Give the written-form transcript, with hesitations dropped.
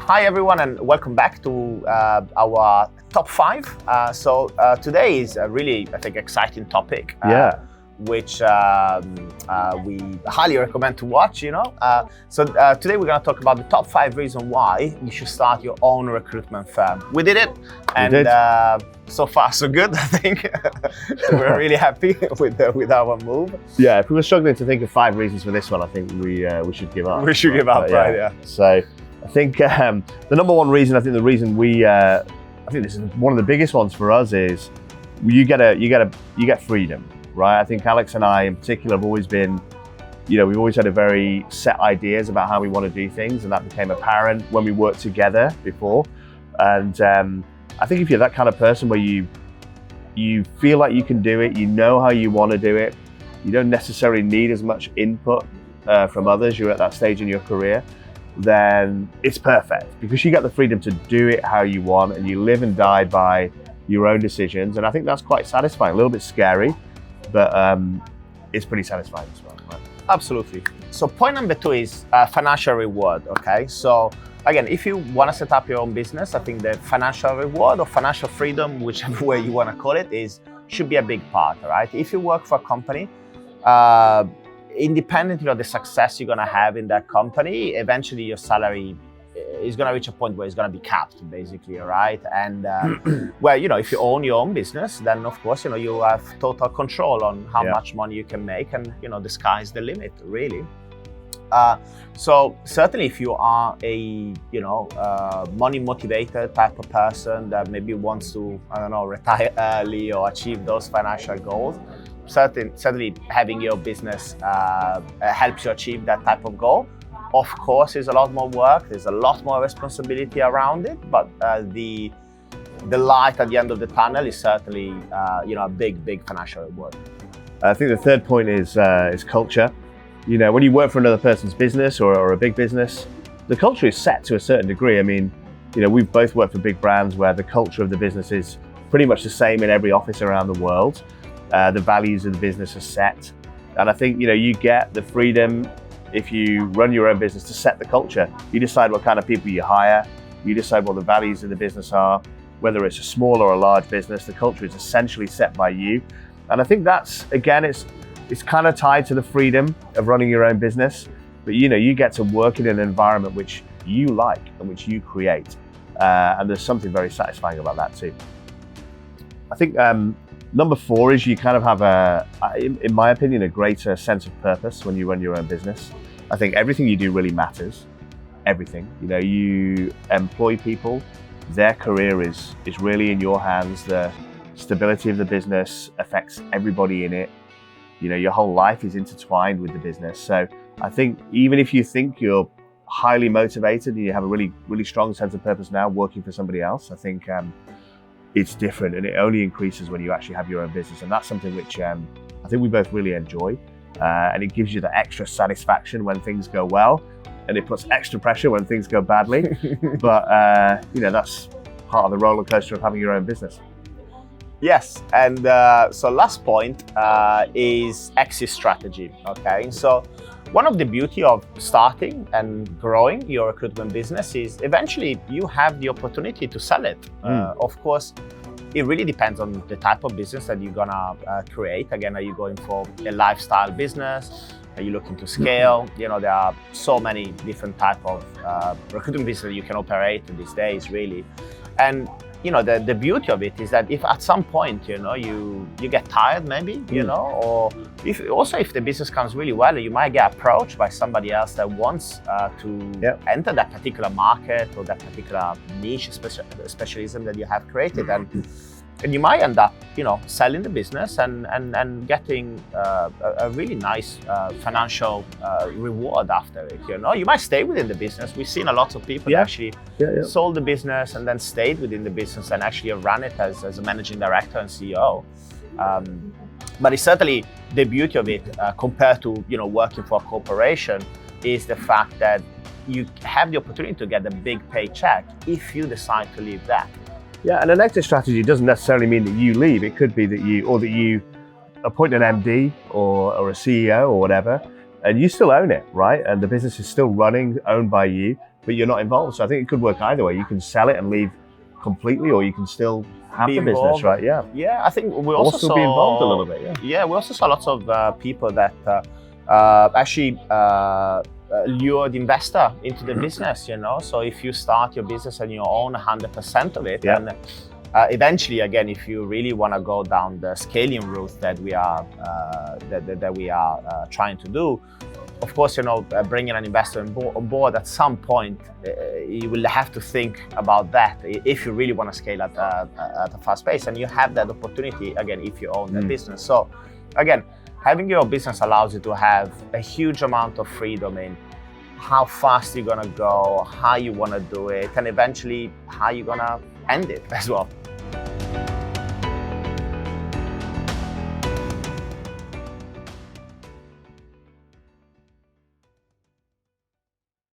Hi everyone, and welcome back to our top 5. Today is a really, I think, exciting topic. Which we highly recommend to watch. Today we're going to talk about the top 5 reasons why you should start your own recruitment firm. We did it, and so far so good. I think we're really happy with our move. Yeah, if we were struggling to think of 5 reasons for this one, I think we should give up. We should give up, right? Yeah. So I think the number one reason, I think this is one of the biggest ones for us, is you get freedom. Right, I think Alex and I in particular have always been, we've always had a very set ideas about how we want to do things, and that became apparent when we worked together before. And I think if you're that kind of person where you feel like you can do it, you know how you want to do it, you don't necessarily need as much input from others, you're at that stage in your career, then it's perfect, because you get the freedom to do it how you want, and you live and die by your own decisions. And I think that's quite satisfying, a little bit scary, but it's pretty satisfying as well. Right? Absolutely. So point number 2 is financial reward. Okay, so again, if you want to set up your own business, I think the financial reward or financial freedom, whichever way you want to call it, should be a big part. Right? If you work for a company, independently of the success you're going to have in that company, eventually your salary is going to reach a point where it's going to be capped, basically, right? And if you own your own business, then of course, you have total control on how much money you can make, and the sky's the limit, really. So certainly, if you are a money motivated type of person that maybe wants to, retire early or achieve those financial goals, certainly having your business helps you achieve that type of goal. Of course, there's a lot more work, there's a lot more responsibility around it, but the light at the end of the tunnel is certainly a big financial reward. I think the third point is culture. When you work for another person's business or a big business, the culture is set to a certain degree. I mean, we've both worked for big brands where the culture of the business is pretty much the same in every office around the world. The values of the business are set, and I think you get the freedom. If you run your own business, to set the culture, you decide what kind of people you hire, you decide what the values of the business are, whether it's a small or a large business, the culture is essentially set by you. And I think that's, again, it's kind of tied to the freedom of running your own business, but you get to work in an environment which you like and which you create. And there's something very satisfying about that too. I think number 4 is you kind of have in my opinion, a greater sense of purpose when you run your own business. I think everything you do really matters. Everything. You employ people, their career is really in your hands. The stability of the business affects everybody in it. Your whole life is intertwined with the business. So I think even if you think you're highly motivated and you have a really, really strong sense of purpose now working for somebody else, I think it's different, and it only increases when you actually have your own business. And that's something which I think we both really enjoy. And it gives you the extra satisfaction when things go well, and it puts extra pressure when things go badly. But that's part of the roller coaster of having your own business. Yes, and so last point is exit strategy. Okay, so one of the beauty of starting and growing your recruitment business is eventually you have the opportunity to sell it. Of course, it really depends on the type of business that you're gonna create. Again, are you going for a lifestyle business? Are you looking to scale? There are so many different type of recruitment business that you can operate these days, really. And the beauty of it is that if at some point, you get tired maybe, or if the business comes really well, you might get approached by somebody else that wants to enter that particular market or that particular niche specialism that you have created. And you might end up, selling the business and getting a really nice financial reward after it. You might stay within the business. We've seen a lot of people that actually sold the business and then stayed within the business and actually ran it as a managing director and CEO. But it's certainly the beauty of it compared to working for a corporation is the fact that you have the opportunity to get a big paycheck if you decide to leave that. Yeah, and an exit strategy doesn't necessarily mean that you leave. It could be that you appoint an MD or a CEO or whatever, and you still own it, right? And the business is still running, owned by you. but you're not involved. So I think it could work either way. You can sell it and leave completely, or you can still have Be the business, involved. right? Yeah. Yeah, I think we also Also saw be involved a little bit. Yeah. Yeah, we also saw lots of people that actually lured investor into the business. You know, so if you start your business and you own 100% of it, Yeah. and eventually, again, if you really want to go down the scaling route that we are trying to do, of course, you know, bringing an investor on board at some point, you will have to think about that if you really want to scale at a fast pace, and you have that opportunity again if you own the business. So, again, having your business allows you to have a huge amount of freedom in how fast you're gonna go, how you want to do it, and eventually how you're gonna end it as well.